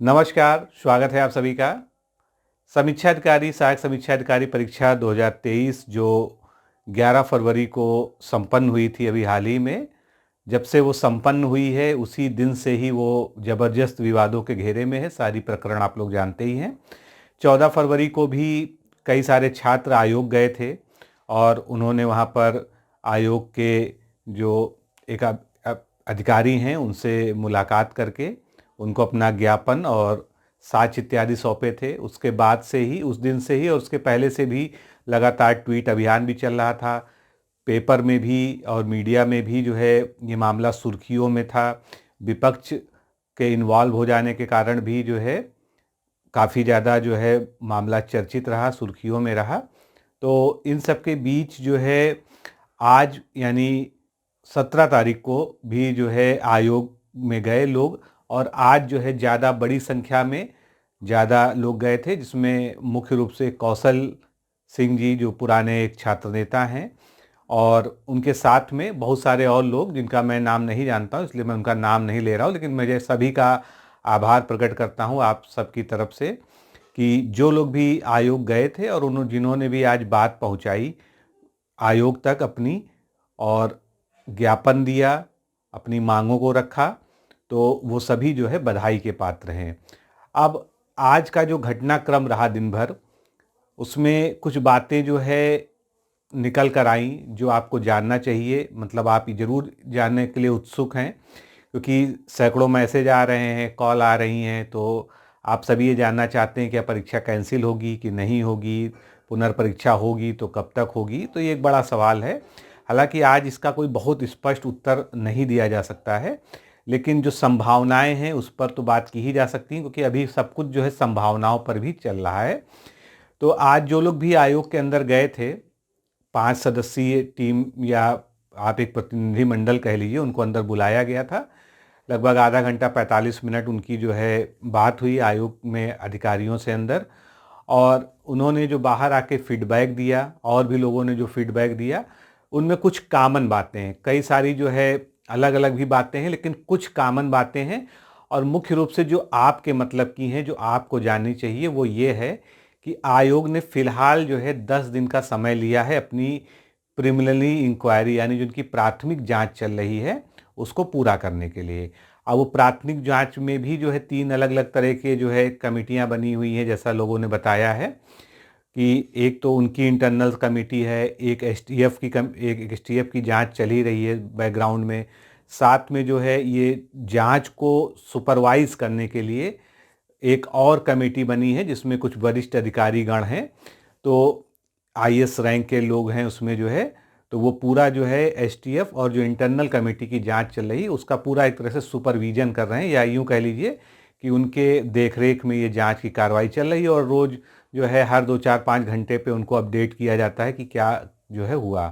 नमस्कार, स्वागत है आप सभी का। समीक्षा अधिकारी, सहायक समीक्षा अधिकारी परीक्षा 2023 जो 11 फरवरी को संपन्न हुई थी अभी हाल ही में। जब से वो संपन्न हुई है उसी दिन से ही वो ज़बरदस्त विवादों के घेरे में है। सारी प्रकरण आप लोग जानते ही हैं। 14 फरवरी को भी कई सारे छात्र आयोग गए थे और उन्होंने वहाँ पर आयोग के जो एक अधिकारी हैं उनसे मुलाकात करके उनको अपना ज्ञापन और साक्ष्य इत्यादि सौंपे थे। उसके बाद से ही, उस दिन से ही और उसके पहले से भी लगातार ट्वीट अभियान भी चल रहा था। पेपर में भी और मीडिया में भी जो है ये मामला सुर्खियों में था। विपक्ष के इन्वॉल्व हो जाने के कारण भी जो है काफ़ी ज़्यादा जो है मामला चर्चित रहा, सुर्खियों में रहा। तो इन सब के बीच जो है आज यानी 17 तारीख को भी जो है आयोग में गए लोग और आज जो है ज़्यादा बड़ी संख्या में ज़्यादा लोग गए थे, जिसमें मुख्य रूप से कौशल सिंह जी जो पुराने एक छात्र नेता हैं और उनके साथ में बहुत सारे और लोग जिनका मैं नाम नहीं जानता हूँ, इसलिए मैं उनका नाम नहीं ले रहा हूँ। लेकिन मुझे सभी का आभार प्रकट करता हूँ आप सबकी तरफ से कि जो लोग भी आयोग गए थे और उन्होंने जिन्होंने भी आज बात पहुँचाई आयोग तक अपनी और ज्ञापन दिया, अपनी मांगों को रखा, तो वो सभी जो है बधाई के पात्र हैं। अब आज का जो घटनाक्रम रहा दिन भर, उसमें कुछ बातें जो है निकल कर आईं जो आपको जानना चाहिए। मतलब आप ज़रूर जानने के लिए उत्सुक हैं क्योंकि सैकड़ों मैसेज आ रहे हैं, कॉल आ रही हैं, तो आप सभी ये जानना चाहते हैं क्या परीक्षा कैंसिल होगी कि नहीं होगी, पुनर्परीक्षा होगी तो कब तक होगी। तो ये एक बड़ा सवाल है। हालांकि आज इसका कोई बहुत स्पष्ट उत्तर नहीं दिया जा सकता है, लेकिन जो संभावनाएं हैं उस पर तो बात की ही जा सकती है क्योंकि अभी सब कुछ जो है संभावनाओं पर भी चल रहा है। तो आज जो लोग भी आयोग के अंदर गए थे, 5 सदस्यीय टीम या आप एक प्रतिनिधिमंडल कह लीजिए, उनको अंदर बुलाया गया था। लगभग आधा घंटा 45 मिनट उनकी जो है बात हुई आयोग में अधिकारियों से अंदर, और उन्होंने जो बाहर आके फीडबैक दिया और भी लोगों ने जो फीडबैक दिया, उनमें कुछ कॉमन बातें हैं। कई सारी जो है अलग अलग भी बातें हैं, लेकिन कुछ कॉमन बातें हैं और मुख्य रूप से जो आपके मतलब की हैं, जो आपको जाननी चाहिए, वो ये है कि आयोग ने फिलहाल जो है 10 दिन का समय लिया है अपनी प्रिलिमिनरी इंक्वायरी यानी जो उनकी प्राथमिक जांच चल रही है उसको पूरा करने के लिए। अब वो प्राथमिक जांच में भी जो है 3 अलग अलग तरह के जो है कमेटियां बनी हुई हैं, जैसा लोगों ने बताया है कि एक तो उनकी इंटरनल कमेटी है, एक एसटीएफ की जांच चल ही रही है बैकग्राउंड में। साथ में जो है ये जांच को सुपरवाइज करने के लिए एक और कमेटी बनी है जिसमें कुछ वरिष्ठ अधिकारीगण हैं, तो आईएएस रैंक के लोग हैं उसमें जो है। तो वो पूरा जो है एसटीएफ और जो इंटरनल कमेटी की जांच चल रही है उसका पूरा एक तरह से सुपरविजन कर रहे हैं, या यूँ कह लीजिए कि उनके देखरेख में ये जांच की कार्रवाई चल रही है और रोज़ जो है हर 2-4-5 घंटे पे उनको अपडेट किया जाता है कि क्या जो है हुआ।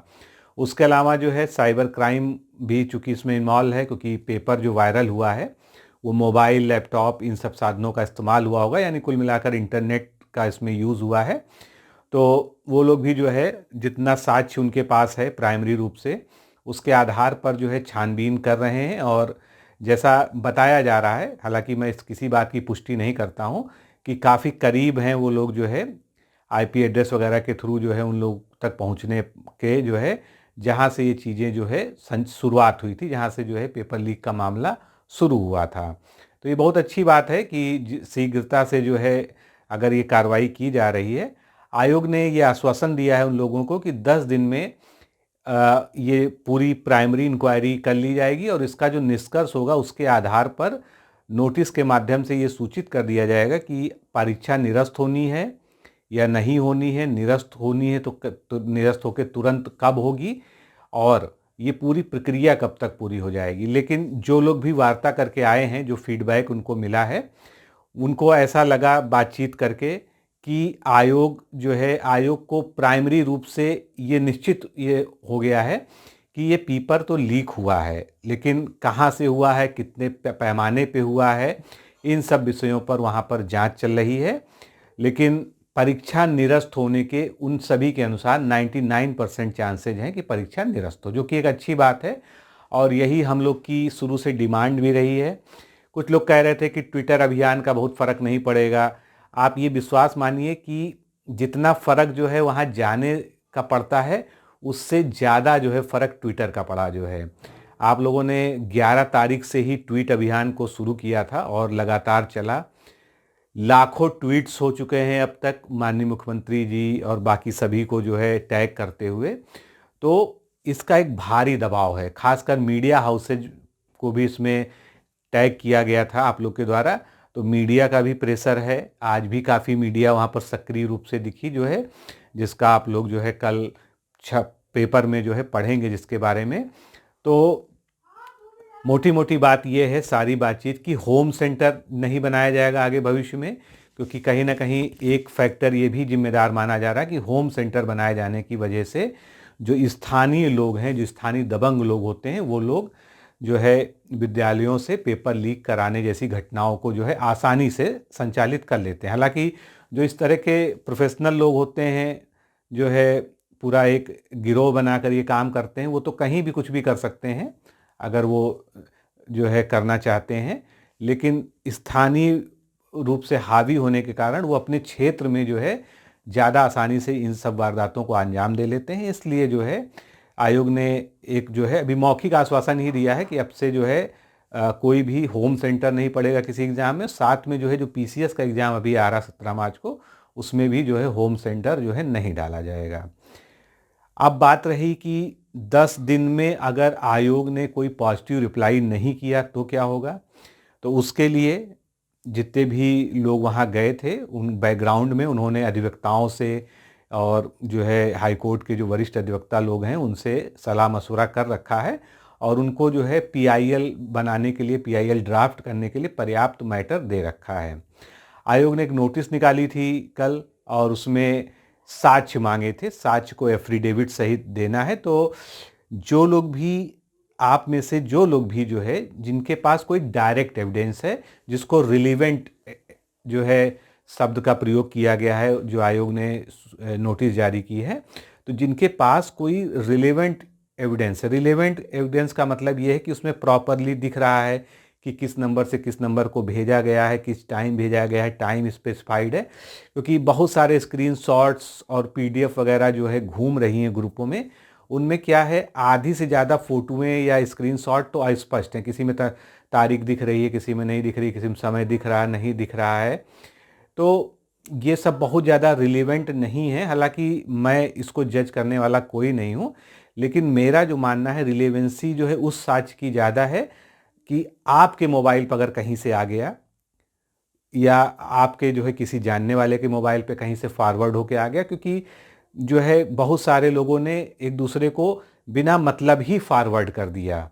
उसके अलावा जो है साइबर क्राइम भी चूँकि इसमें इन्वॉल्व है, क्योंकि पेपर जो वायरल हुआ है वो मोबाइल, लैपटॉप, इन सब साधनों का इस्तेमाल हुआ होगा, यानी कुल मिलाकर इंटरनेट का इसमें यूज़ हुआ है। तो वो लोग भी जो है जितना साक्ष्य उनके पास है प्राइमरी रूप से, उसके आधार पर जो है छानबीन कर रहे हैं। और जैसा बताया जा रहा है, हालांकि मैं इस किसी बात की पुष्टि नहीं करता हूं, कि काफ़ी करीब हैं वो लोग जो है आईपी एड्रेस वगैरह के थ्रू जो है उन लोग तक पहुंचने के, जो है जहां से ये चीज़ें जो है शुरुआत हुई थी, जहां से जो है पेपर लीक का मामला शुरू हुआ था। तो ये बहुत अच्छी बात है कि शीघ्रता से जो है अगर ये कार्रवाई की जा रही है। आयोग ने ये आश्वासन दिया है उन लोगों को कि 10 दिन में ये पूरी प्राइमरी इंक्वायरी कर ली जाएगी और इसका जो निष्कर्ष होगा उसके आधार पर नोटिस के माध्यम से ये सूचित कर दिया जाएगा कि परीक्षा निरस्त होनी है या नहीं होनी है। निरस्त होनी है तो निरस्त होकर तुरंत कब होगी और ये पूरी प्रक्रिया कब तक पूरी हो जाएगी। लेकिन जो लोग भी वार्ता करके आए हैं, जो फीडबैक उनको मिला है, उनको ऐसा लगा बातचीत करके कि आयोग को प्राइमरी रूप से ये निश्चित ये हो गया है कि ये पेपर तो लीक हुआ है, लेकिन कहाँ से हुआ है, कितने पैमाने पे हुआ है, इन सब विषयों पर वहाँ पर जांच चल रही है। लेकिन परीक्षा निरस्त होने के उन सभी के अनुसार 99% चांसेज हैं कि परीक्षा निरस्त हो, जो कि एक अच्छी बात है और यही हम लोग की शुरू से डिमांड भी रही है। कुछ लोग कह रहे थे कि ट्विटर अभियान का बहुत फ़र्क नहीं पड़ेगा। आप ये विश्वास मानिए कि जितना फ़र्क जो है वहाँ जाने का पड़ता है, उससे ज़्यादा जो है फ़र्क ट्विटर का पड़ा जो है। आप लोगों ने 11 तारीख से ही ट्वीट अभियान को शुरू किया था और लगातार चला। लाखों ट्वीट्स हो चुके हैं अब तक माननीय मुख्यमंत्री जी और बाकी सभी को जो है टैग करते हुए। तो इसका एक भारी दबाव है, खासकर मीडिया हाउसेज को भी इसमें टैग किया गया था आप लोग के द्वारा। तो मीडिया का भी प्रेशर है। आज भी काफ़ी मीडिया वहाँ पर सक्रिय रूप से दिखी जो है, जिसका आप लोग जो है कल पेपर में जो है पढ़ेंगे जिसके बारे में। तो मोटी मोटी बात यह है सारी बातचीत कि होम सेंटर नहीं बनाया जाएगा आगे भविष्य में, क्योंकि कहीं ना कहीं एक फैक्टर ये भी जिम्मेदार माना जा रहा है कि होम सेंटर बनाए जाने की वजह से जो स्थानीय लोग हैं, जो स्थानीय दबंग लोग होते हैं, वो लोग जो है विद्यालयों से पेपर लीक कराने जैसी घटनाओं को जो है आसानी से संचालित कर लेते हैं। हालांकि जो इस तरह के प्रोफेशनल लोग होते हैं, जो है पूरा एक गिरोह बनाकर ये काम करते हैं, वो तो कहीं भी कुछ भी कर सकते हैं अगर वो जो है करना चाहते हैं। लेकिन स्थानीय रूप से हावी होने के कारण वो अपने क्षेत्र में जो है ज़्यादा आसानी से इन सब वारदातों को अंजाम दे लेते हैं। इसलिए जो है आयोग ने एक जो है अभी मौखिक आश्वासन ही दिया है कि अब से जो है कोई भी होम सेंटर नहीं पड़ेगा किसी एग्ज़ाम में। साथ में जो है जो पीसीएस का एग्ज़ाम अभी आ रहा 17 मार्च को, उसमें भी जो है होम सेंटर जो है नहीं डाला जाएगा। अब बात रही कि 10 दिन में अगर आयोग ने कोई पॉजिटिव रिप्लाई नहीं किया तो क्या होगा। तो उसके लिए जितने भी लोग वहाँ गए थे उन बैकग्राउंड में उन्होंने अधिवक्ताओं से और जो है हाई कोर्ट के जो वरिष्ठ अधिवक्ता लोग हैं उनसे सलाह मशवरा कर रखा है और उनको जो है पीआईएल बनाने के लिए, पीआईएल ड्राफ्ट करने के लिए पर्याप्त मैटर दे रखा है। आयोग ने एक नोटिस निकाली थी कल और उसमें साक्ष्य मांगे थे। साक्ष्य को एफिडेविट सहित देना है। तो जो लोग भी, आप में से जो लोग भी जो है जिनके पास कोई डायरेक्ट एविडेंस है, जिसको रिलीवेंट जो है शब्द का प्रयोग किया गया है जो आयोग ने नोटिस जारी की है, तो जिनके पास कोई रिलेवेंट एविडेंस है। रिलेवेंट एविडेंस का मतलब ये है कि उसमें प्रॉपरली दिख रहा है कि किस नंबर से किस नंबर को भेजा गया है, किस टाइम भेजा गया है, टाइम स्पेसिफाइड है। क्योंकि बहुत सारे स्क्रीनशॉट्स और पीडीएफ वगैरह जो है घूम रही हैं ग्रुपों में, उनमें क्या है आधी से ज़्यादा फोटोएं या स्क्रीनशॉट तो अस्पष्ट हैं। किसी में तारीख दिख रही है, किसी में नहीं दिख रही, किसी में समय दिख रहा है, नहीं दिख रहा है। तो ये सब बहुत ज़्यादा रिलेवेंट नहीं है। हालांकि मैं इसको जज करने वाला कोई नहीं हूँ, लेकिन मेरा जो मानना है रिलेवेंसी जो है उस साक्ष्य की ज़्यादा है कि आपके मोबाइल पर अगर कहीं से आ गया या आपके जो है किसी जानने वाले के मोबाइल पे कहीं से फॉरवर्ड होके आ गया, क्योंकि जो है बहुत सारे लोगों ने एक दूसरे को बिना मतलब ही फॉरवर्ड कर दिया,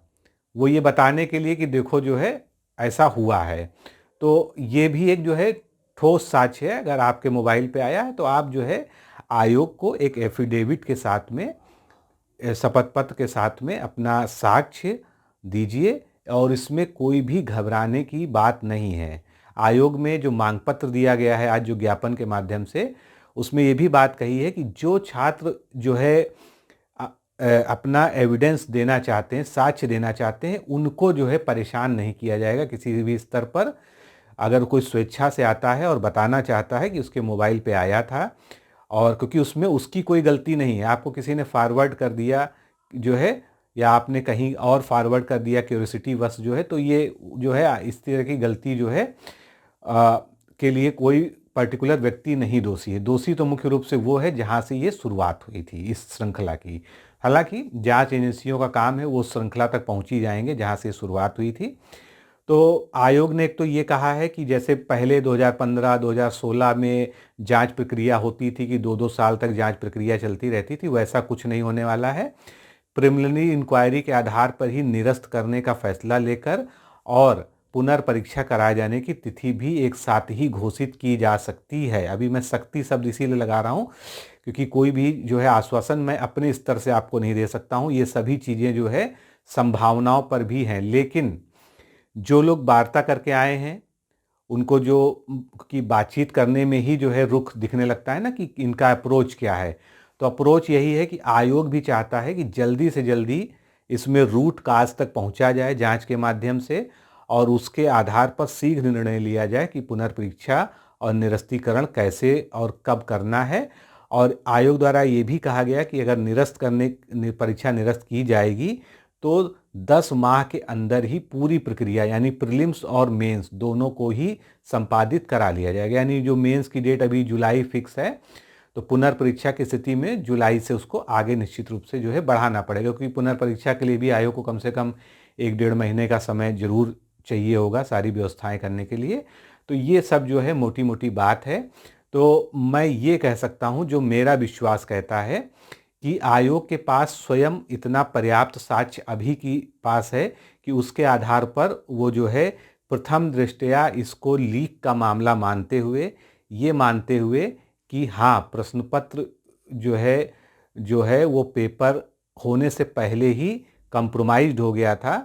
वो ये बताने के लिए कि देखो जो है ऐसा हुआ है। तो ये भी एक जो है ठोस साक्ष्य है। अगर आपके मोबाइल पे आया है तो आप जो है आयोग को एक एफिडेविट के साथ में, शपथ पत्र के साथ में अपना साक्ष्य दीजिए और इसमें कोई भी घबराने की बात नहीं है। आयोग में जो मांग पत्र दिया गया है आज जो ज्ञापन के माध्यम से, उसमें ये भी बात कही है कि जो छात्र जो है अपना एविडेंस देना चाहते हैं, साक्ष्य देना चाहते हैं, उनको जो है परेशान नहीं किया जाएगा किसी भी स्तर पर। अगर कोई स्वेच्छा से आता है और बताना चाहता है कि उसके मोबाइल पे आया था, और क्योंकि उसमें उसकी कोई गलती नहीं है, आपको किसी ने फॉरवर्ड कर दिया जो है या आपने कहीं और फॉरवर्ड कर दिया क्यूरियोसिटी वश जो है, तो ये जो है इस तरह की गलती जो है के लिए कोई पर्टिकुलर व्यक्ति नहीं दोषी है। दोषी तो मुख्य रूप से वो है जहाँ से ये शुरुआत हुई थी इस श्रृंखला की। हालांकि जांच एजेंसियों का काम है वो श्रृंखला तक पहुँची जाएंगे जहाँ से शुरुआत हुई थी। तो आयोग ने एक तो ये कहा है कि जैसे पहले 2015-2016 में जांच प्रक्रिया होती थी कि 2-2 साल तक जांच प्रक्रिया चलती रहती थी, वैसा कुछ नहीं होने वाला है। प्रिलिमिनरी इंक्वायरी के आधार पर ही निरस्त करने का फैसला लेकर और पुनर्परीक्षा कराए जाने की तिथि भी एक साथ ही घोषित की जा सकती है। अभी मैं सख्ती शब्द इसीलिए लगा रहा हूँ क्योंकि कोई भी जो है आश्वासन मैं अपने स्तर से आपको नहीं दे सकता हूँ। ये सभी चीज़ें जो है संभावनाओं पर भी हैं, लेकिन जो लोग वार्ता करके आए हैं उनको जो की बातचीत करने में ही जो है रुख दिखने लगता है ना कि इनका अप्रोच क्या है। तो अप्रोच यही है कि आयोग भी चाहता है कि जल्दी से जल्दी इसमें रूट काज तक पहुंचा जाए जांच के माध्यम से, और उसके आधार पर शीघ्र निर्णय लिया जाए कि पुनर्परीक्षा और निरस्तीकरण कैसे और कब करना है। और आयोग द्वारा ये भी कहा गया कि अगर परीक्षा निरस्त की जाएगी तो 10 माह के अंदर ही पूरी प्रक्रिया यानी प्रीलिम्स और मेंस दोनों को ही संपादित करा लिया जाएगा। यानी जो मेंस की डेट अभी जुलाई फिक्स है, तो पुनर्परीक्षा की स्थिति में जुलाई से उसको आगे निश्चित रूप से जो है बढ़ाना पड़ेगा, क्योंकि पुनर्परीक्षा के लिए भी आयोग को कम से कम 1-1.5 महीने का समय जरूर चाहिए होगा सारी व्यवस्थाएं करने के लिए। तो ये सब जो है मोटी मोटी बात है। तो मैं ये कह सकता हूँ, जो मेरा विश्वास कहता है कि आयोग के पास स्वयं इतना पर्याप्त साक्ष्य अभी की पास है कि उसके आधार पर वो जो है प्रथम दृष्टया इसको लीक का मामला मानते हुए कि हाँ, प्रश्न पत्र जो है वो पेपर होने से पहले ही कंप्रोमाइज्ड हो गया था।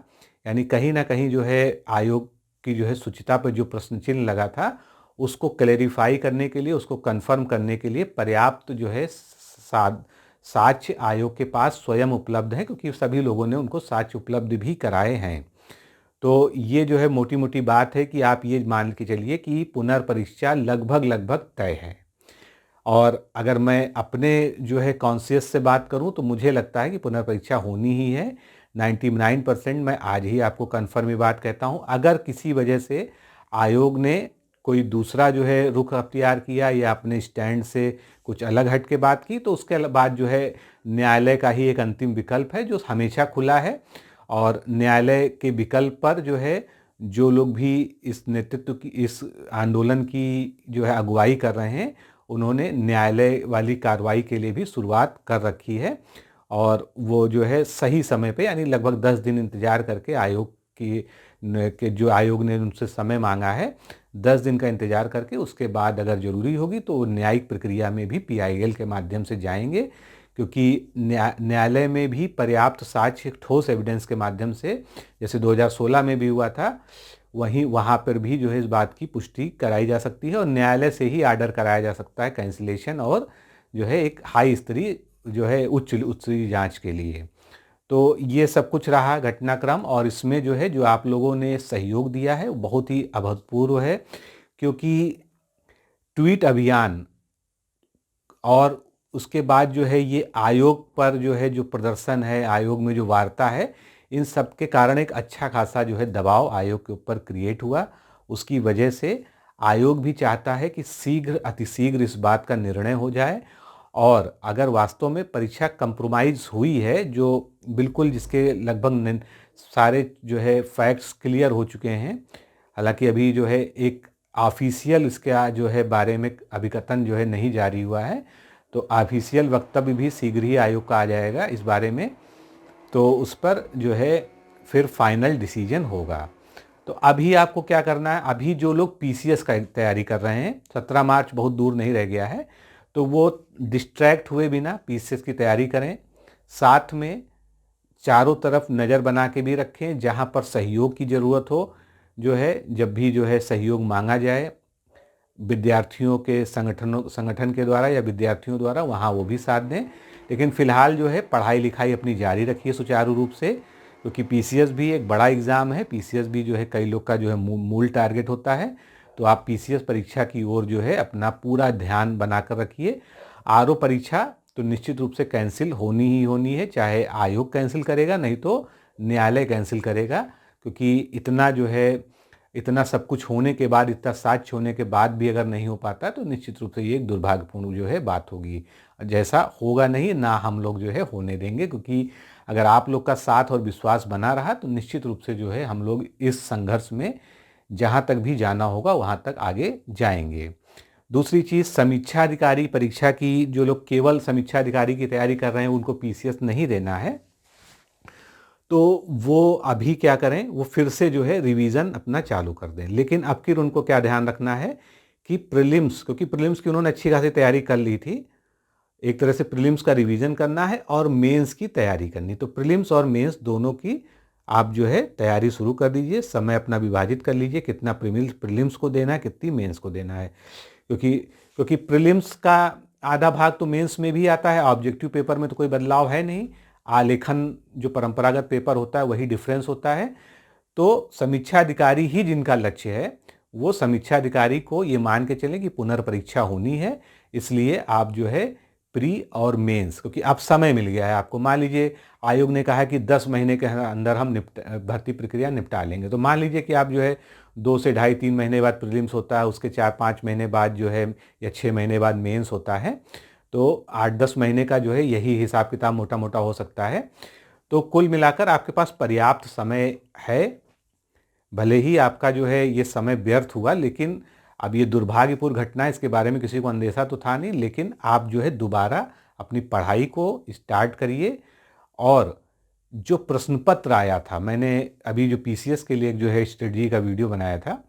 यानी कहीं ना कहीं जो है आयोग की जो है शुचिता पर जो प्रश्न चिन्ह लगा था उसको क्लेरिफाई करने के लिए, उसको कंफर्म करने के लिए पर्याप्त जो है साक्ष्य आयोग के पास स्वयं उपलब्ध है, क्योंकि सभी लोगों ने उनको साक्ष्य उपलब्ध भी कराए हैं। तो ये जो है मोटी मोटी बात है कि आप ये मान के चलिए कि पुनर्परीक्षा लगभग तय है। और अगर मैं अपने जो है कॉन्शियस से बात करूं तो मुझे लगता है कि पुनर्परीक्षा होनी ही है। 99% मैं आज ही आपको कन्फर्म ये बात कहता हूं। अगर किसी वजह से आयोग ने कोई दूसरा जो है रुख अख्तियार किया या अपने स्टैंड से कुछ अलग हट के बात की, तो उसके बाद जो है न्यायालय का ही एक अंतिम विकल्प है जो हमेशा खुला है। और न्यायालय के विकल्प पर जो है जो लोग भी इस नेतृत्व की, इस आंदोलन की जो है अगुवाई कर रहे हैं, उन्होंने न्यायालय वाली कार्रवाई के लिए भी शुरुआत कर रखी है। और वो जो है सही समय पे यानी लगभग 10 दिन इंतजार करके आयोग के जो आयोग ने उनसे समय मांगा है, 10 दिन का इंतजार करके उसके बाद अगर जरूरी होगी तो न्यायिक प्रक्रिया में भी PIL के माध्यम से जाएंगे, क्योंकि न्यायालय में भी पर्याप्त साक्ष्य ठोस एविडेंस के माध्यम से, जैसे 2016 में भी हुआ था, वहाँ पर भी जो है इस बात की पुष्टि कराई जा सकती है और न्यायालय से ही आर्डर कराया जा सकता है कैंसिलेशन और जो है एक हाई स्तरीय जो है उच्च स्तरीय जांच के लिए। तो ये सब कुछ रहा घटनाक्रम, और इसमें जो है जो आप लोगों ने सहयोग दिया है वो बहुत ही अभूतपूर्व है, क्योंकि ट्वीट अभियान और उसके बाद जो है ये आयोग पर जो है जो प्रदर्शन है, आयोग में जो वार्ता है, इन सब के कारण एक अच्छा खासा जो है दबाव आयोग के ऊपर क्रिएट हुआ। उसकी वजह से आयोग भी चाहता है कि अतिशीघ्र इस बात का निर्णय हो जाए। और अगर वास्तव में परीक्षा कंप्रोमाइज हुई है, जो बिल्कुल जिसके लगभग सारे जो है फैक्ट्स क्लियर हो चुके हैं, हालांकि अभी जो है एक ऑफिशियल इसके जो है बारे में अभिकथन जो है नहीं जारी हुआ है, तो ऑफिशियल वक्तव्य भी शीघ्र ही आयोग का आ जाएगा इस बारे में, तो उस पर जो है फिर फाइनल डिसीजन होगा। तो अभी आपको क्या करना है, अभी जो लोग PCS का तैयारी कर रहे हैं, 17 मार्च बहुत दूर नहीं रह गया है, तो वो डिस्ट्रैक्ट हुए बिना PCS की तैयारी करें। साथ में चारों तरफ नज़र बना के भी रखें, जहां पर सहयोग की ज़रूरत हो, जो है जब भी जो है सहयोग मांगा जाए विद्यार्थियों के संगठन के द्वारा या विद्यार्थियों द्वारा, वहाँ वो भी साथ दें। लेकिन फ़िलहाल जो है पढ़ाई लिखाई अपनी जारी रखिए सुचारू रूप से, क्योंकि PCS भी एक बड़ा एग्ज़ाम है। PCS भी जो है कई लोग का जो है मूल टारगेट होता है। तो आप PCS परीक्षा की ओर जो है अपना पूरा ध्यान बनाकर रखिए। RO परीक्षा तो निश्चित रूप से कैंसिल होनी ही होनी है, चाहे आयोग कैंसिल करेगा नहीं तो न्यायालय कैंसिल करेगा, क्योंकि इतना सब कुछ होने के बाद, इतना साक्ष्य होने के बाद भी अगर नहीं हो पाता तो निश्चित रूप से ये एक दुर्भाग्यपूर्ण जो है बात होगी। जैसा होगा नहीं, ना हम लोग जो है होने देंगे, क्योंकि अगर आप लोग का साथ और विश्वास बना रहा तो निश्चित रूप से जो है हम लोग इस संघर्ष में जहाँ तक भी जाना होगा वहाँ तक आगे जाएंगे। दूसरी चीज़, समीक्षा अधिकारी परीक्षा की जो लोग केवल समीक्षा अधिकारी की तैयारी कर रहे हैं उनको PCS नहीं देना है, तो वो अभी क्या करें, वो फिर से जो है रिवीजन अपना चालू कर दें। लेकिन अब फिर उनको क्या ध्यान रखना है कि प्रीलिम्स, क्योंकि प्रीलिम्स की उन्होंने अच्छी खासी तैयारी कर ली थी, एक तरह से प्रीलिम्स का रिवीजन करना है और मेंस की तैयारी करनी। तो प्रीलिम्स और मेंस दोनों की आप जो है तैयारी शुरू कर दीजिए, समय अपना विभाजित कर लीजिए, कितना प्रीलिम्स को देना है, कितनी मेंस को देना है। क्योंकि प्रीलिम्स का आधा भाग तो मेंस में भी आता है, ऑब्जेक्टिव पेपर में तो कोई बदलाव है नहीं, आलेखन जो परंपरागत पेपर होता है वही डिफरेंस होता है। तो समीक्षा अधिकारी ही जिनका लक्ष्य है, वो समीक्षा अधिकारी को ये मान के चलें कि पुनर्परीक्षा होनी है, इसलिए आप जो है प्री और मेंस, क्योंकि अब समय मिल गया है आपको। मान लीजिए आयोग ने कहा है कि 10 महीने के अंदर हम भर्ती प्रक्रिया निपटा लेंगे, तो मान लीजिए कि आप जो है 2 से ढाई 3 महीने बाद प्रीलिम्स होता है, उसके 4-5 महीने बाद जो है या 6 महीने बाद मेंस होता है, तो 8-10 महीने का जो है यही हिसाब किताब मोटा मोटा हो सकता है। तो कुल मिलाकर आपके पास पर्याप्त समय है। भले ही आपका जो है ये समय व्यर्थ हुआ, लेकिन अब ये दुर्भाग्यपूर्ण घटना है, इसके बारे में किसी को अंदेशा तो था नहीं, लेकिन आप जो है दोबारा अपनी पढ़ाई को स्टार्ट करिए। और जो प्रश्न पत्र आया था, मैंने अभी जो पीसीएस के लिए जो है स्ट्रेटजी का वीडियो बनाया था,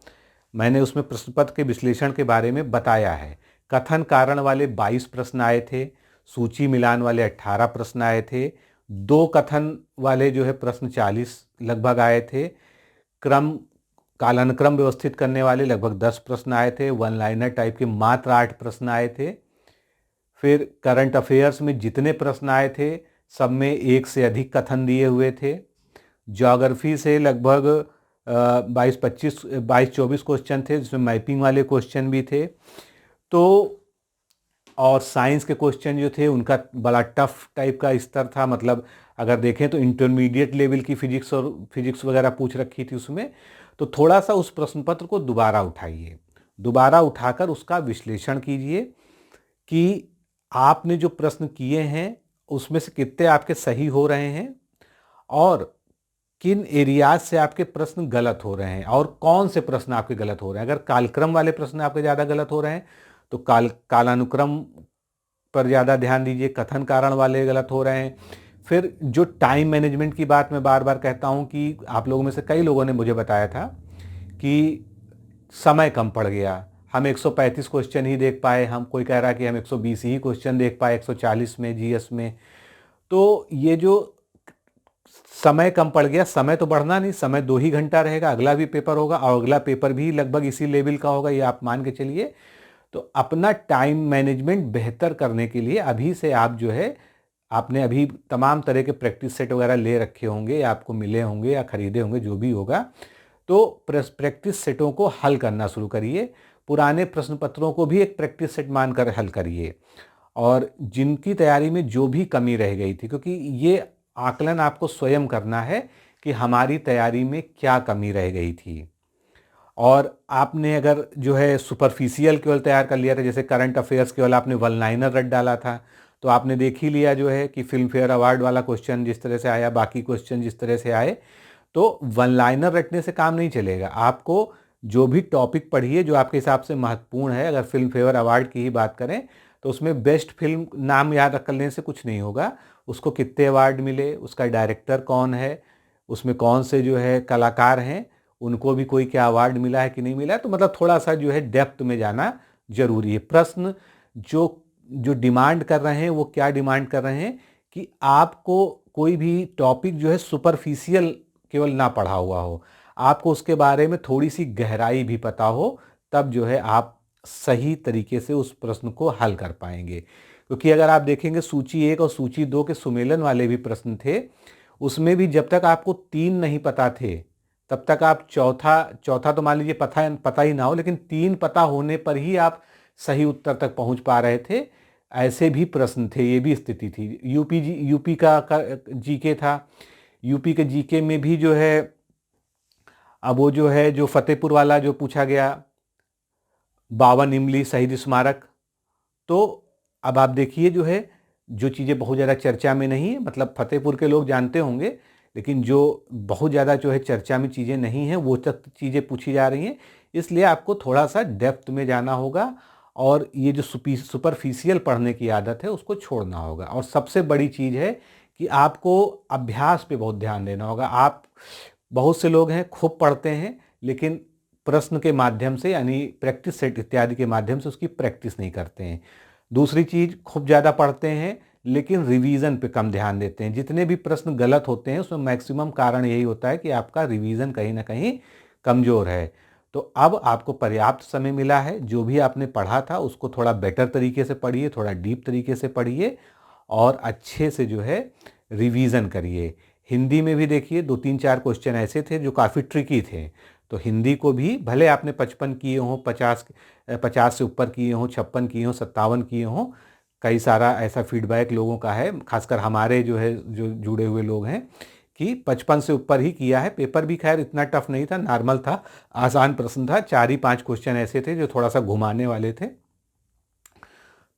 मैंने उसमें प्रश्न पत्र के विश्लेषण के बारे में बताया है। कथन कारण वाले 22 प्रश्न आए थे, सूची मिलान वाले 18 प्रश्न आए थे, 2 कथन वाले जो है प्रश्न 40 लगभग आए थे, कालानुक्रम व्यवस्थित करने वाले लगभग 10 प्रश्न आए थे, वन लाइनर टाइप के मात्र 8 प्रश्न आए थे। फिर करंट अफेयर्स में जितने प्रश्न आए थे सब में 1 से अधिक कथन दिए हुए थे। ज्योग्राफी से लगभग 22-24 क्वेश्चन थे, जिसमें मैपिंग वाले क्वेश्चन भी थे। तो और साइंस के क्वेश्चन जो थे उनका बड़ा टफ टाइप का स्तर था, मतलब अगर देखें तो इंटरमीडिएट लेवल की फिजिक्स वगैरह पूछ रखी थी उसमें। तो थोड़ा सा उस प्रश्न पत्र को दोबारा उठाइए, दोबारा उठाकर उसका विश्लेषण कीजिए कि आपने जो प्रश्न किए हैं उसमें से कितने आपके सही हो रहे हैं और किन एरियाज से आपके प्रश्न गलत हो रहे हैं और कौन से प्रश्न आपके गलत हो रहे हैं। अगर कालक्रम वाले प्रश्न आपके ज़्यादा गलत हो रहे हैं तो कालानुक्रम पर ज़्यादा ध्यान दीजिए, कथन कारण वाले गलत हो रहे हैं। फिर जो टाइम मैनेजमेंट की बात मैं बार बार कहता हूं कि आप लोगों में से कई लोगों ने मुझे बताया था कि समय कम पड़ गया, हम 135 क्वेश्चन ही देख पाए, हम कोई कह रहा है कि हम 120 ही क्वेश्चन देख पाए 140 में जीएस में। तो ये जो समय कम पड़ गया, समय तो बढ़ना नहीं, समय 2 ही घंटा रहेगा, अगला भी पेपर होगा और अगला पेपर भी लगभग इसी लेवल का होगा, ये आप मान के चलिए। तो अपना टाइम मैनेजमेंट बेहतर करने के लिए अभी से आप जो है, आपने अभी तमाम तरह के प्रैक्टिस सेट वगैरह ले रखे होंगे या आपको मिले होंगे या खरीदे होंगे, जो भी होगा, तो प्रैक्टिस सेटों को हल करना शुरू करिए। पुराने प्रश्न पत्रों को भी एक प्रैक्टिस सेट मानकर हल करिए और जिनकी तैयारी में जो भी कमी रह गई थी, क्योंकि ये आकलन आपको स्वयं करना है कि हमारी तैयारी में क्या कमी रह गई थी। और आपने अगर जो है सुपरफिशियल केवल तैयार कर लिया था, जैसे करंट अफेयर्स केवल आपने वन लाइनर रट डाला था, तो आपने देख ही लिया जो है कि फिल्म फेयर अवार्ड वाला क्वेश्चन जिस तरह से आया, बाकी क्वेश्चन जिस तरह से आए, तो वन लाइनर रटने से काम नहीं चलेगा। आपको जो भी टॉपिक पढ़िए जो आपके हिसाब से महत्वपूर्ण है, अगर फिल्म फेयर अवार्ड की ही बात करें तो उसमें बेस्ट फिल्म नाम याद रख लेने से कुछ नहीं होगा, उसको कितने अवार्ड मिले, उसका डायरेक्टर कौन है, उसमें कौन से जो है कलाकार हैं, उनको भी कोई क्या अवार्ड मिला है कि नहीं मिला है, तो मतलब थोड़ा सा जो है डेप्थ में जाना जरूरी है। प्रश्न जो जो डिमांड कर रहे हैं वो क्या डिमांड कर रहे हैं कि आपको कोई भी टॉपिक जो है सुपरफिशियल केवल ना पढ़ा हुआ हो, आपको उसके बारे में थोड़ी सी गहराई भी पता हो, तब जो है आप सही तरीके से उस प्रश्न को हल कर पाएंगे। क्योंकि अगर आप देखेंगे सूची 1 और सूची 2 के सुमेलन वाले भी प्रश्न थे, उसमें भी जब तक आपको 3 नहीं पता थे तब तक आप चौथा तो मान लीजिए पता ही ना हो, लेकिन 3 पता होने पर ही आप सही उत्तर तक पहुंच पा रहे थे, ऐसे भी प्रश्न थे, ये भी स्थिति थी। यूपी का जीके था, यूपी के जीके में भी जो है, अब वो जो है जो फतेहपुर वाला जो पूछा गया 52 इमली शहीद स्मारक, तो अब आप देखिए जो है जो चीज़ें बहुत ज़्यादा चर्चा में नहीं है, मतलब फतेहपुर के लोग जानते होंगे, लेकिन जो बहुत ज़्यादा जो है चर्चा में चीज़ें नहीं हैं वो तक चीज़ें पूछी जा रही हैं, इसलिए आपको थोड़ा सा डेप्थ में जाना होगा और ये जो सुपरफिशियल पढ़ने की आदत है उसको छोड़ना होगा। और सबसे बड़ी चीज़ है कि आपको अभ्यास पे बहुत ध्यान देना होगा। आप बहुत से लोग हैं खूब पढ़ते हैं लेकिन प्रश्न के माध्यम से यानी प्रैक्टिस सेट इत्यादि के माध्यम से उसकी प्रैक्टिस नहीं करते हैं। दूसरी चीज़, खूब ज़्यादा पढ़ते हैं लेकिन रिवीजन पे कम ध्यान देते हैं। जितने भी प्रश्न गलत होते हैं उसमें मैक्सिमम कारण यही होता है कि आपका रिवीजन कहीं ना कहीं कमज़ोर है। तो अब आपको पर्याप्त समय मिला है, जो भी आपने पढ़ा था उसको थोड़ा बेटर तरीके से पढ़िए, थोड़ा डीप तरीके से पढ़िए और अच्छे से जो है रिवीजन करिए। हिंदी में भी देखिए 2-3-4 क्वेश्चन ऐसे थे जो काफ़ी ट्रिकी थे। तो हिंदी को भी भले आपने 55 किए हों, 50 से ऊपर किए हों, 56 किए हों, 57 किए हों, कई सारा ऐसा फीडबैक लोगों का है, खासकर हमारे जो है जो जुड़े हुए लोग हैं कि 55 से ऊपर ही किया है। पेपर भी खैर इतना टफ नहीं था, नॉर्मल था, आसान प्रश्न था। 4 ही 5 क्वेश्चन ऐसे थे जो थोड़ा सा घुमाने वाले थे।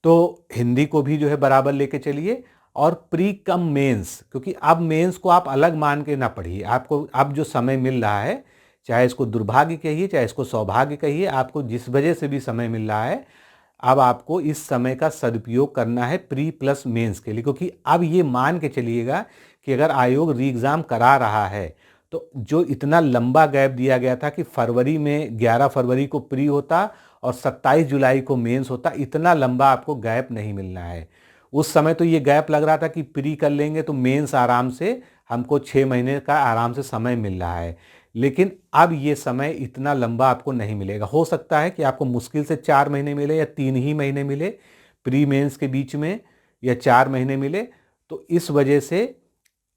तो हिंदी को भी जो है बराबर लेके चलिए। और प्री कम मेंस, क्योंकि अब मेंस को आप अलग मान के ना पढ़िए। आपको अब जो समय मिल रहा है, चाहे इसको दुर्भाग्य कहिए चाहे इसको सौभाग्य कहिए, आपको जिस वजह से भी समय मिल रहा है, अब आपको इस समय का सदुपयोग करना है प्री प्लस मेंस के लिए। क्योंकि अब ये मान के चलिएगा कि अगर आयोग री एग्ज़ाम करा रहा है तो जो इतना लंबा गैप दिया गया था कि फरवरी में 11 फरवरी को प्री होता और 27 जुलाई को मेंस होता, इतना लंबा आपको गैप नहीं मिलना है। उस समय तो ये गैप लग रहा था कि प्री कर लेंगे तो मेंस आराम से हमको 6 महीने का आराम से समय मिल रहा है। लेकिन अब ये समय इतना लंबा आपको नहीं मिलेगा। हो सकता है कि आपको मुश्किल से 4 महीने मिले या 3 ही महीने मिले प्री मेंस के बीच में, या 4 महीने मिले। तो इस वजह से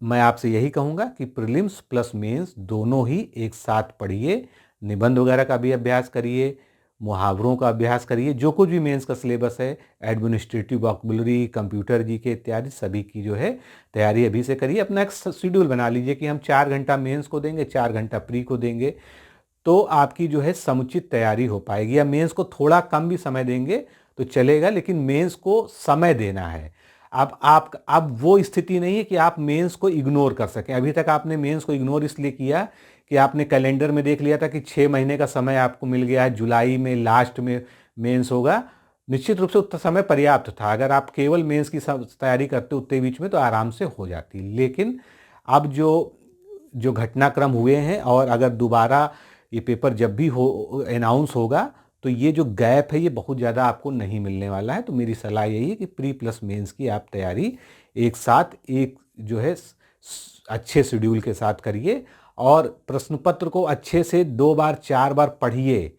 मैं आपसे यही कहूँगा कि प्रीलिम्स प्लस मेंस दोनों ही एक साथ पढ़िए। निबंध वगैरह का भी अभ्यास करिए, मुहावरों का अभ्यास करिए, जो कुछ भी मेंस का सिलेबस है, एडमिनिस्ट्रेटिव वोकैबुलरी, कंप्यूटर जीके इत्यादि सभी की जो है तैयारी अभी से करिए। अपना एक शेड्यूल बना लीजिए कि हम 4 घंटा मेंस को देंगे, 4 घंटा प्री को देंगे, तो आपकी जो है समुचित तैयारी हो पाएगी। या मेंस को थोड़ा कम भी समय देंगे तो चलेगा, लेकिन मेंस को समय देना है। अब वो स्थिति नहीं है कि आप मेंस को इग्नोर कर सकें। अभी तक आपने मेंस को इग्नोर इसलिए किया कि आपने कैलेंडर में देख लिया था कि 6 महीने का समय आपको मिल गया है, जुलाई में लास्ट में मेंस होगा। निश्चित रूप से उतना समय पर्याप्त था। अगर आप केवल मेंस की तैयारी करते उतने बीच में तो आराम से हो जाती। लेकिन अब जो जो घटनाक्रम हुए हैं, और अगर दोबारा ये पेपर जब भी हो अनाउंस होगा, तो ये जो गैप है ये बहुत ज़्यादा आपको नहीं मिलने वाला है। तो मेरी सलाह यही है कि प्री प्लस मेंस की आप तैयारी एक साथ एक जो है अच्छे शेड्यूल के साथ करिए, और प्रश्न पत्र को अच्छे से 2 बार 4 बार पढ़िए।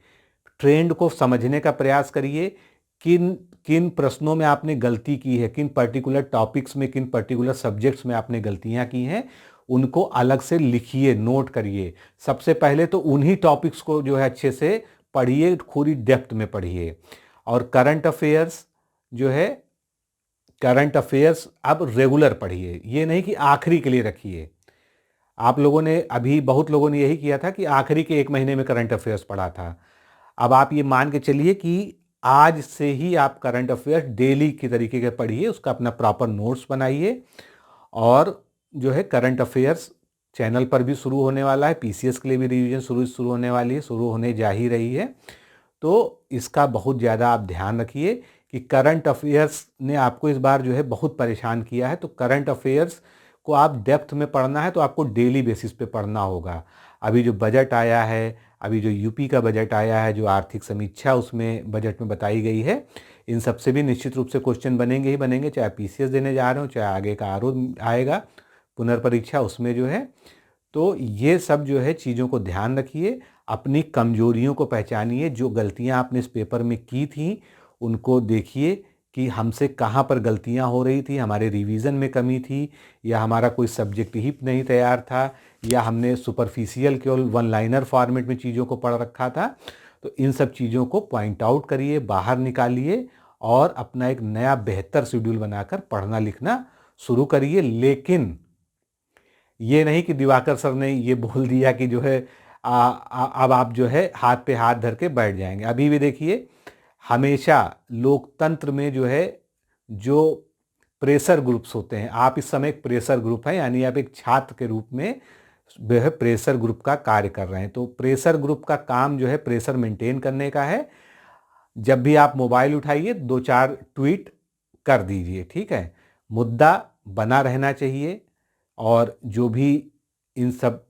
ट्रेंड को समझने का प्रयास करिए, किन किन प्रश्नों में आपने गलती की है, किन पर्टिकुलर टॉपिक्स में, किन पर्टिकुलर सब्जेक्ट्स में आपने गलतियां की हैं, उनको अलग से लिखिए, नोट करिए। सबसे पहले तो उन्हीं टॉपिक्स को जो है अच्छे से पढ़िए, पूरी डेप्थ में पढ़िए। और करंट अफेयर्स जो है, करंट अफेयर्स अब रेगुलर पढ़िए, ये नहीं कि आखिरी के लिए रखिए। आप लोगों ने अभी बहुत लोगों ने यही किया था कि आखिरी के 1 महीने में करंट अफेयर्स पढ़ा था। अब आप ये मान के चलिए कि आज से ही आप करंट अफेयर्स डेली की तरीके के पढ़िए, उसका अपना प्रॉपर नोट्स बनाइए। और जो है करंट अफेयर्स चैनल पर भी शुरू होने वाला है, पीसीएस के लिए भी रिवीजन शुरू होने वाली है, शुरू होने जा ही रही है। तो इसका बहुत ज़्यादा आप ध्यान रखिए कि करंट अफेयर्स ने आपको इस बार जो है बहुत परेशान किया है। तो करंट अफेयर्स को आप डेप्थ में पढ़ना है तो आपको डेली बेसिस पे पढ़ना होगा। अभी जो बजट आया है, अभी जो यूपी का बजट आया है, जो आर्थिक समीक्षा उसमें बजट में बताई गई है, इन सब से भी निश्चित रूप से क्वेश्चन बनेंगे ही बनेंगे, चाहे पीसीएस देने जा रहे हो, चाहे आगे का आरओ आएगा पुनर्परीक्षा, उसमें जो है। तो ये सब जो है चीज़ों को ध्यान रखिए, अपनी कमजोरियों को पहचानिए। जो गलतियां आपने इस पेपर में की थी उनको देखिए कि हमसे कहाँ पर गलतियां हो रही थी, हमारे रिवीजन में कमी थी, या हमारा कोई सब्जेक्ट ही नहीं तैयार था, या हमने सुपरफिशियल केवल वन लाइनर फॉर्मेट में चीज़ों को पढ़ रखा था। तो इन सब चीज़ों को पॉइंट आउट करिए, बाहर निकालिए, और अपना एक नया बेहतर शेड्यूल बनाकर पढ़ना लिखना शुरू करिए। लेकिन ये नहीं कि दिवाकर सर ने ये बोल दिया कि जो है अब आप जो है हाथ पे हाथ धर के बैठ जाएंगे। अभी भी देखिए, हमेशा लोकतंत्र में जो है जो प्रेशर ग्रुप्स होते हैं, आप इस समय एक प्रेशर ग्रुप है, यानी आप एक छात्र के रूप में जो है प्रेशर ग्रुप का कार्य कर रहे हैं। तो प्रेशर ग्रुप का काम जो है प्रेशर मेंटेन करने का है। जब भी आप मोबाइल उठाइए 2-4 ट्वीट कर दीजिए, ठीक है। मुद्दा बना रहना चाहिए, और जो भी इन सब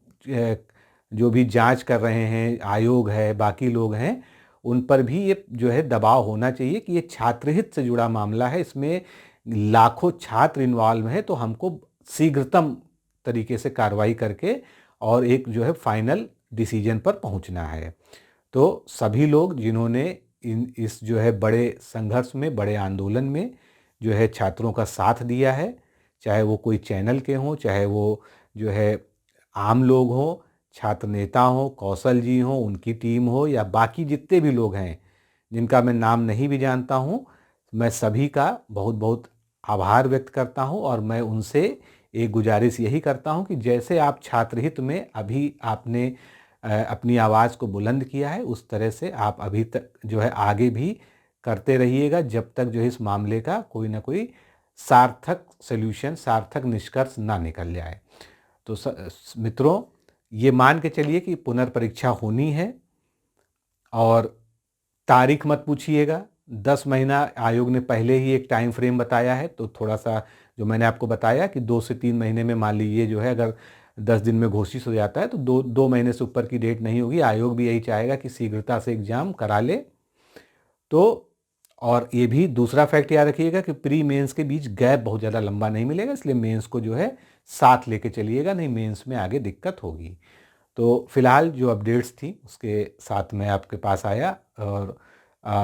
जो भी जांच कर रहे हैं, आयोग है, बाकी लोग हैं, उन पर भी ये जो है दबाव होना चाहिए कि ये छात्रहित से जुड़ा मामला है, इसमें लाखों छात्र इन्वॉल्व हैं, तो हमको शीघ्रतम तरीके से कार्रवाई करके और एक जो है फाइनल डिसीजन पर पहुंचना है। तो सभी लोग जिन्होंने इस जो है बड़े संघर्ष में, बड़े आंदोलन में जो है छात्रों का साथ दिया है, चाहे वो कोई चैनल के हों, चाहे वो जो है आम लोग हों, छात्र नेता हों, कौशल जी हों, उनकी टीम हो या बाकी जितने भी लोग हैं जिनका मैं नाम नहीं भी जानता हूँ, मैं सभी का बहुत बहुत आभार व्यक्त करता हूँ और मैं उनसे एक गुजारिश यही करता हूँ कि जैसे आप छात्र हित में अभी आपने अपनी आवाज़ को बुलंद किया है, उस तरह से आप अभी तक जो है आगे भी करते रहिएगा जब तक जो है इस मामले का कोई ना कोई सार्थक सॉल्यूशन, सार्थक निष्कर्ष ना निकल जाए। तो मित्रों, ये मान के चलिए कि पुनर्परीक्षा होनी है और तारीख मत पूछिएगा। 10 महीना आयोग ने पहले ही एक टाइम फ्रेम बताया है, तो थोड़ा-सा जो मैंने आपको बताया कि 2 से 3 महीने में मान लीजिए जो है अगर 10 दिन में घोषित हो जाता है तो 2 महीने से ऊपर की डेट नहीं होगी। आयोग भी यही चाहेगा कि शीघ्रता से एग्ज़ाम करा ले। तो और ये भी दूसरा फैक्ट याद रखिएगा कि प्री मेंस के बीच गैप बहुत ज़्यादा लंबा नहीं मिलेगा, इसलिए मेंस को जो है साथ लेके चलिएगा, नहीं मेंस में आगे दिक्कत होगी। तो फिलहाल जो अपडेट्स थी उसके साथ मैं आपके पास आया और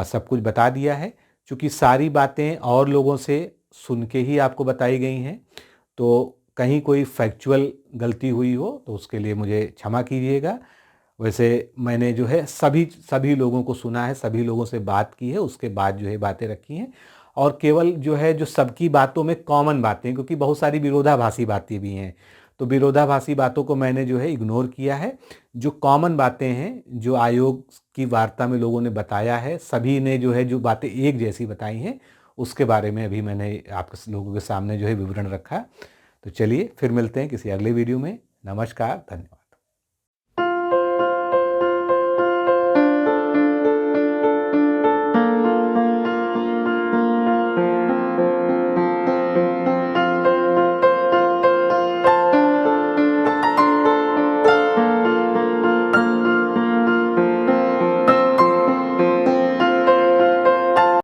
सब कुछ बता दिया है। चूँकि सारी बातें और लोगों से सुन के ही आपको बताई गई हैं, तो कहीं कोई फैक्चुअल गलती हुई हो तो उसके लिए मुझे क्षमा कीजिएगा। वैसे मैंने जो है सभी लोगों को सुना है, सभी लोगों से बात की है, उसके बाद जो है बातें रखी हैं और केवल जो है जो सबकी बातों में कॉमन बातें, क्योंकि बहुत सारी विरोधाभासी बातें भी हैं, तो विरोधाभासी बातों को मैंने जो है इग्नोर किया है। जो कॉमन बातें हैं, जो आयोग की वार्ता में लोगों ने बताया है, सभी ने जो है जो बातें एक जैसी बताई हैं, उसके बारे में अभी मैंने आप लोगों के सामने जो है विवरण रखा। तो चलिए फिर मिलते हैं किसी अगले वीडियो में। नमस्कार, धन्यवाद।